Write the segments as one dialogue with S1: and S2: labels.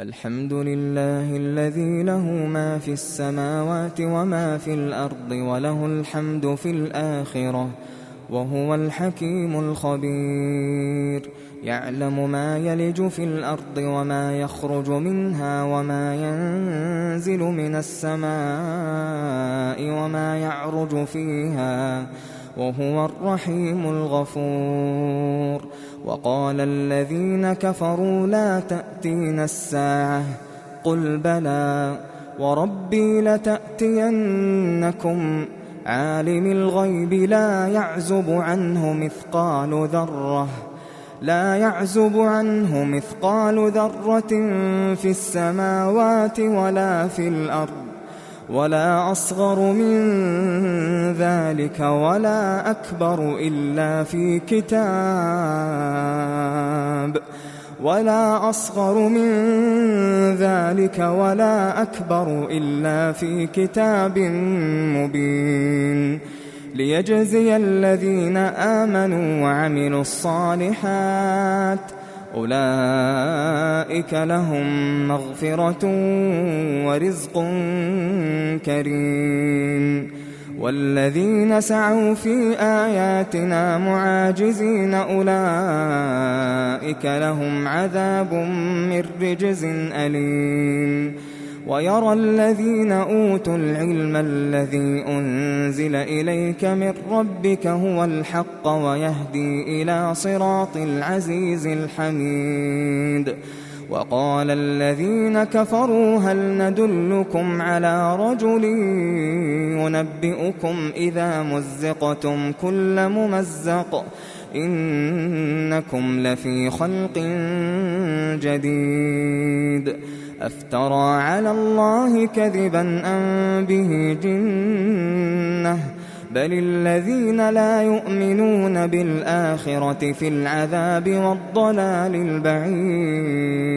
S1: الحمد لله الذي له ما في السماوات وما في الأرض وله الحمد في الآخرة وهو الحكيم الخبير. يعلم ما يلج في الأرض وما يخرج منها وما ينزل من السماء وما يعرج فيها وهو الرحيم الغفور. وقال الذين كفروا لا تأتينا الساعة قل بلى وربي لتأتينكم عالم الغيب لا يعزب عنه مثقال ذرة في السماوات ولا في الأرض ولا أصغر من ذلك ولا أكبر إلا في كتاب مبين ليجزي الذين آمنوا وعملوا الصالحات أولئك لهم مغفرة ورزق كريم. والذين سعوا في آياتنا معاجزين أولئك لهم عذاب من رجز أليم. ويرى الذين أوتوا العلم الذي أنزل إليك من ربك هو الحق ويهدي إلى صراط العزيز الحميد. وقال الذين كفروا هل ندلكم على رجل ينبئكم إذا مزقتم كل ممزق إنكم لفي خلق جديد. أفترى على الله كذبا أم به جنة بل الذين لا يؤمنون بالآخرة في العذاب والضلال البعيد.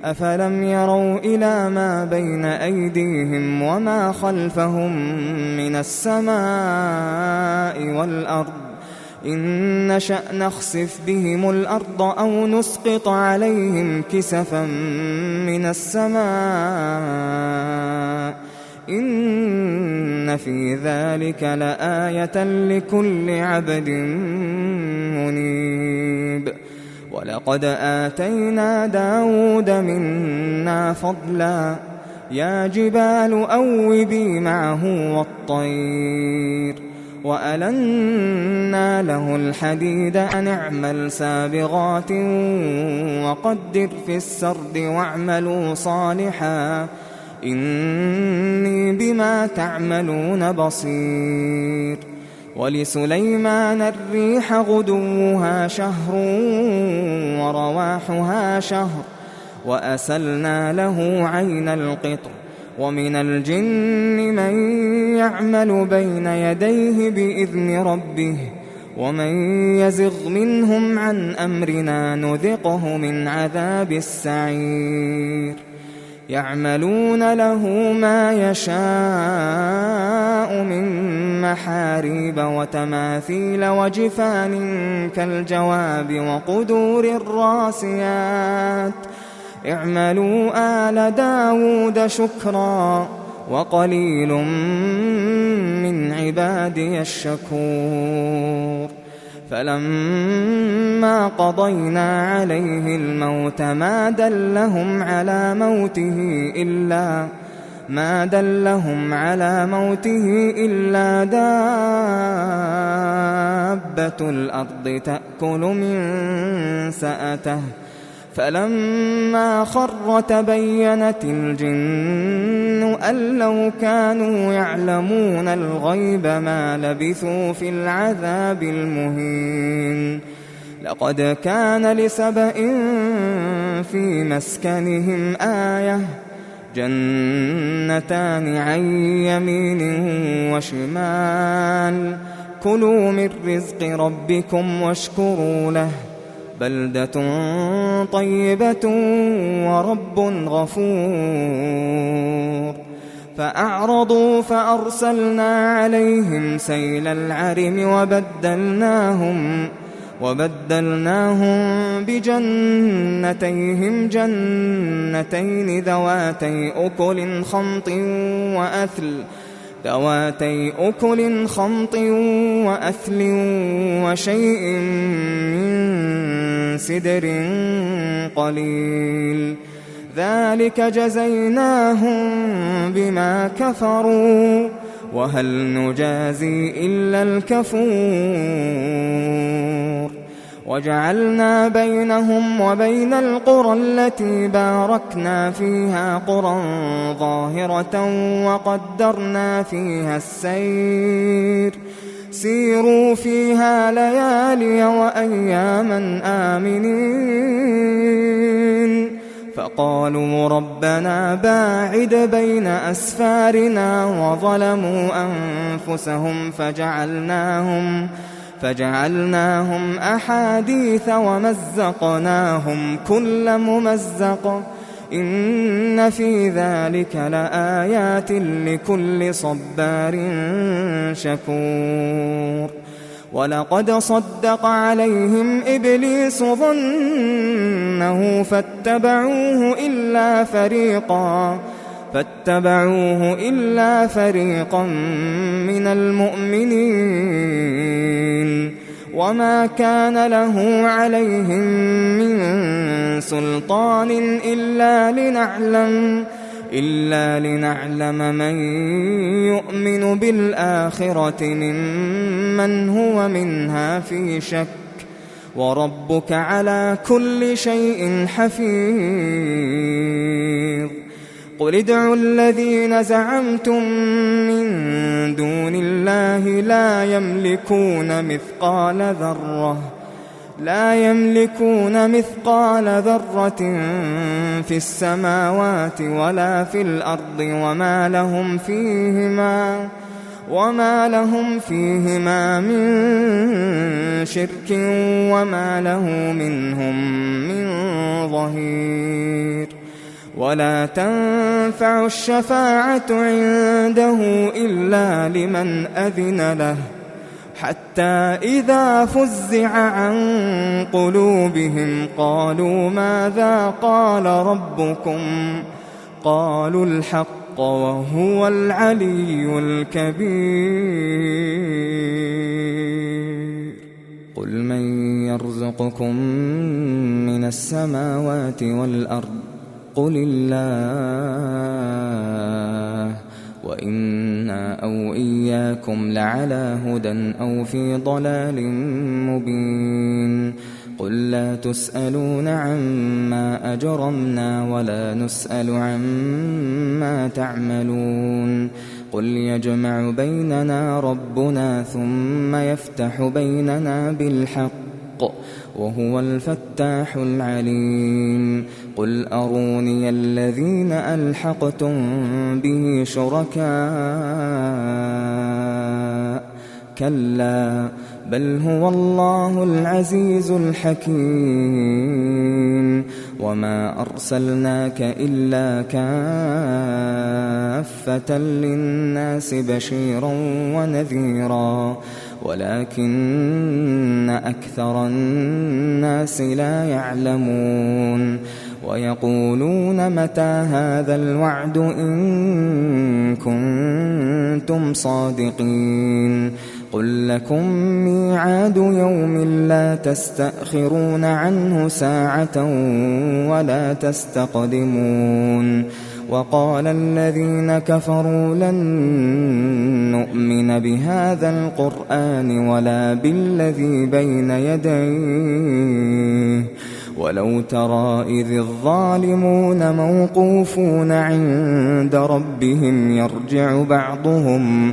S1: أفلم يروا إلى ما بين أيديهم وما خلفهم من السماء والأرض إن نشأ نخسف بهم الأرض أو نسقط عليهم كسفا من السماء إن في ذلك لآية لكل عبد منيب. ولقد آتينا داود منا فضلا يا جبال أوبي معه والطير وألنا له الحديد أن اعمل سابغات وقدر في السرد واعملوا صالحا إني بما تعملون بصير. ولسليمان الريح غدوها شهر ورواحها شهر وأسلنا له عين القطر. ومن الجن من يعمل بين يديه بإذن ربه ومن يزغ منهم عن أمرنا نذقه من عذاب السعير. يعملون له ما يشاء من محاريب وتماثيل وجفان كالجواب وقدور الراسيات اعملوا آل داود شكرا وقليل من عبادي الشكور. فلما قضينا عليه الموت ما دلهم على موته إلا دابة الأرض تأكل من سأته فلما خر تبينت الجن أن لو كانوا يعلمون الغيب ما لبثوا في العذاب المهين. لقد كان لسبإ في مسكنهم آية جنتان عن يمين وشمال كلوا من رزق ربكم واشكروا له بلدة طيبة ورب غفور. فأعرضوا فأرسلنا عليهم سيل العرم وبدلناهم بجنتيهم جنتين ذواتي أكل خمط وأثل وشيء من سدر قليل ذلك جزيناهم بما كفروا وهل نجازي إلا الكفور وجعلنا بينهم وبين القرى التي باركنا فيها قرى ظاهرة وقدرنا فيها السير سيروا فيها ليالي وأياما آمنين فقالوا ربنا باعد بين أسفارنا وظلموا أنفسهم فجعلناهم أحاديث ومزقناهم كل ممزق إن في ذلك لآيات لكل صبار شكور ولقد صدق عليهم إبليس ظنه فاتبعوه إلا فريقا من المؤمنين وما كان له عليهم من سلطان إلا لنعلم من يؤمن بالآخرة ممن هو منها في شك وربك على كل شيء حفيظ قل ادعوا الذين زعمتم من دون الله لا يملكون مثقال ذرة في السماوات ولا في الأرض وما لهم فيهما من شرك وما له منهم من ظهير ولا تنفع الشفاعة عنده إلا لمن أذن له حتى إذا فزع عن قلوبهم قالوا ماذا قال ربكم قالوا الحق وهو العلي الكبير قل من يرزقكم من السماوات والأرض قل الله وإنا أو إياكم لعلى هدى أو في ضلال مبين قل لا تسألون عما أجرمنا ولا نسأل عما تعملون قل يجمع بيننا ربنا ثم يفتح بيننا بالحق وهو الفتاح العليم قل أروني الذين ألحقتم به شركاء كلا بل هو الله العزيز الحكيم وما أرسلناك إلا كافة للناس بشيرا ونذيرا ولكن أكثر الناس لا يعلمون ويقولون متى هذا الوعد إن كنتم صادقين قل لكم ميعاد يوم لا تستأخرون عنه ساعة ولا تستقدمون وقال الذين كفروا لن نؤمن بهذا القرآن ولا بالذي بين يديه ولو ترى إذ الظالمون موقوفون عند ربهم يرجع بعضهم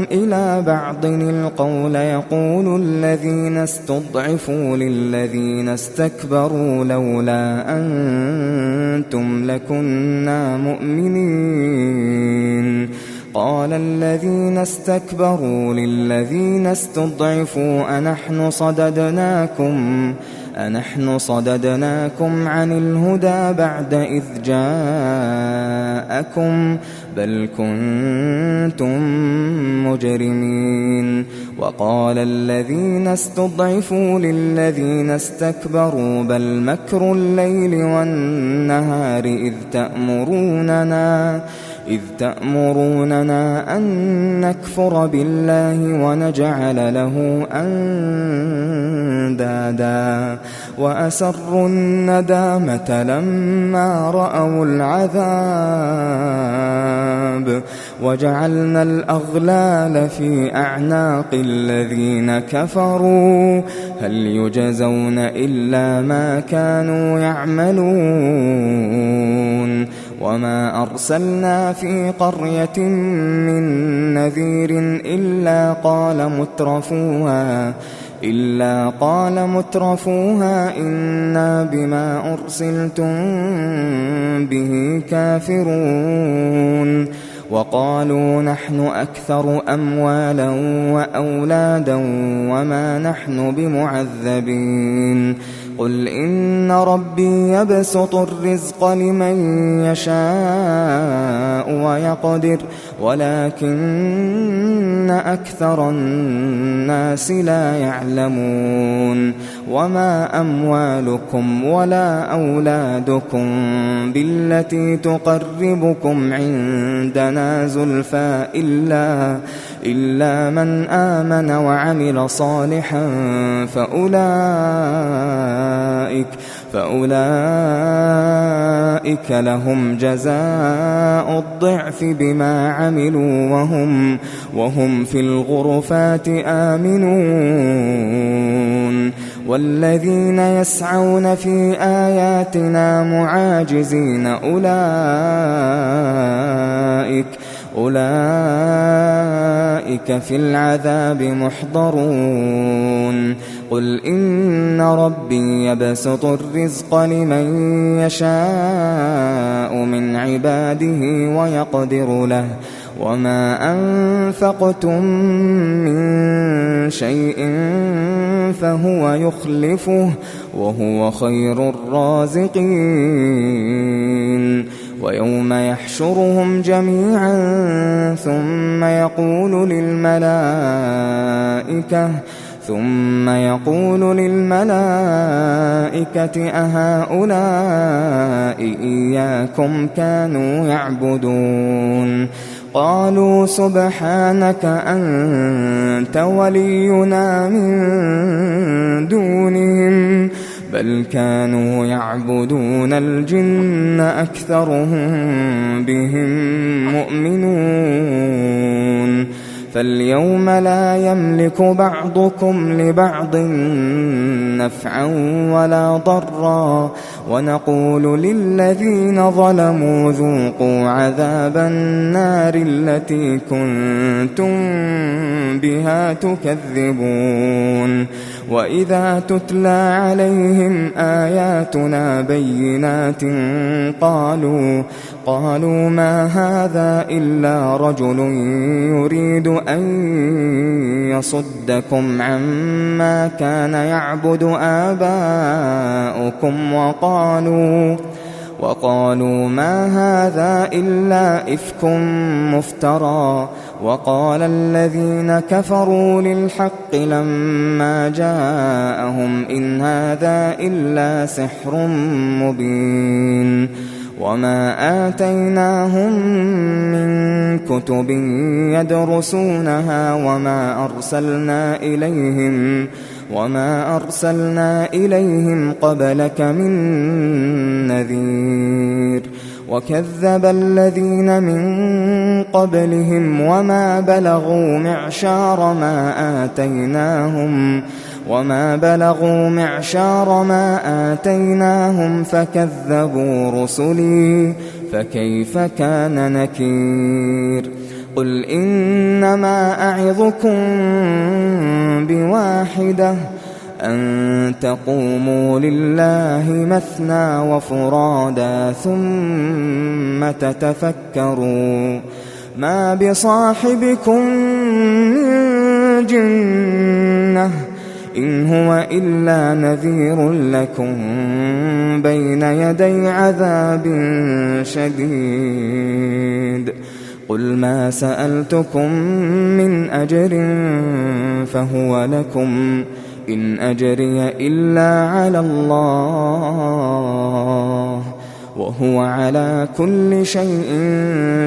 S1: إلى بعض القول يقول الذين استضعفوا للذين استكبروا لولا أنتم لكنا مؤمنين قال الذين استكبروا للذين استضعفوا أنحن صددناكم عن الهدى بعد إذ جاءكم بل كنتم مجرمين وقال الذين استضعفوا للذين استكبروا بل مكر الليل والنهار إذ تأمروننا أن نكفر بالله ونجعل له أندادا وأسروا الندامة لما رأوا العذاب وجعلنا الأغلال في أعناق الذين كفروا هل يجزون إلا ما كانوا يعملون وما أرسلنا في قرية من نذير إلا قال مترفوها إنا بما أرسلتم به كافرون وقالوا نحن أكثر أموالا وأولادا وما نحن بمعذبين قل إن ربي يبسط الرزق لمن يشاء ويقدر ولكن أكثر الناس لا يعلمون وما أموالكم ولا أولادكم بالتي تقربكم عندنا زلفى إلا من آمن وعمل صالحا فأولئك لهم جزاء الضعف بما عملوا وهم في الغرفات آمنون والذين يسعون في آياتنا معاجزين أولئك في العذاب محضرون قل إن ربي يبسط الرزق لمن يشاء من عباده ويقدر له وما أنفقتم من شيء فهو يخلفه وهو خير الرازقين ويوم يحشرهم جميعا ثم يقول للملائكة أهؤلاء إياكم كانوا يعبدون قالوا سبحانك أنت ولينا من دونهم بل كانوا يعبدون الجن أكثرهم بهم مؤمنون فاليوم لا يملك بعضكم لبعض نفعا ولا ضرا ونقول للذين ظلموا ذوقوا عذاب النار التي كنتم بها تكذبون وإذا تتلى عليهم آياتنا بينات قالوا ما هذا إلا رجل يريد أن يصدكم عما كان يعبد آباؤكم وقالوا ما هذا إلا إفك مفترى وقال الذين كفروا للحق لما جاءهم إن هذا إلا سحر مبين وما آتيناهم من كتب يدرسونها وما أرسلنا إليهم قبلك من نذير وكذب الذين من قبلهم وما بلغوا معشار ما آتيناهم فكذبوا رسلي فكيف كان نكير قل إنما أعظكم بواحدة أن تقوموا لله مثنى وفرادا ثم تتفكروا ما بصاحبكم من جنة إن هو إلا نذير لكم بين يدي عذاب شديد قل ما سألتكم من أجر فهو لكم إن أجري إلا على الله وهو على كل شيء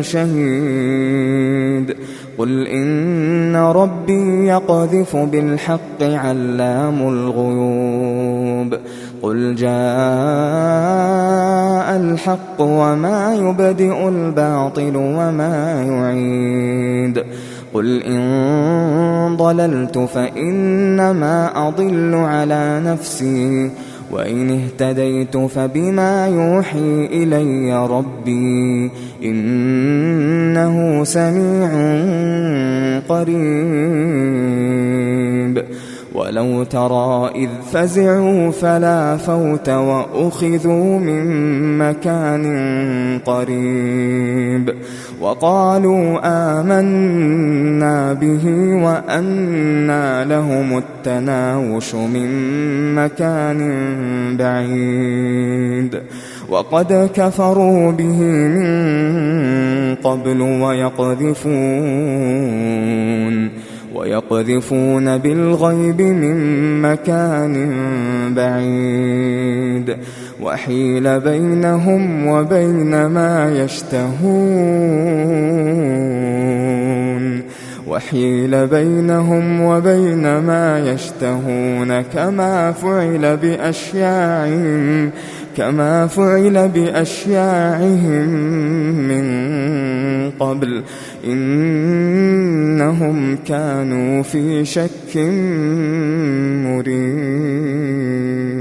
S1: شهيد قل إن ربي يقذف بالحق علام الغيوب قل جاء الحق وما يبدئ الباطل وما يعيد قل إن ضللت فإنما أضل على نفسي وإن اهتديت فبما يوحي إلي ربي إنه سميع قريب ولو ترى إذ فزعوا فلا فوت وأخذوا من مكان قريب وقالوا آمنا به وأنى لهم التناوش من مكان بعيد وقد كفروا به من قبل ويقذفون بالغيب من مكان بعيد وحيل بينهم وبين ما يشتهون كما فعل بأشياعهم من قبل إنهم كانوا في شك مريب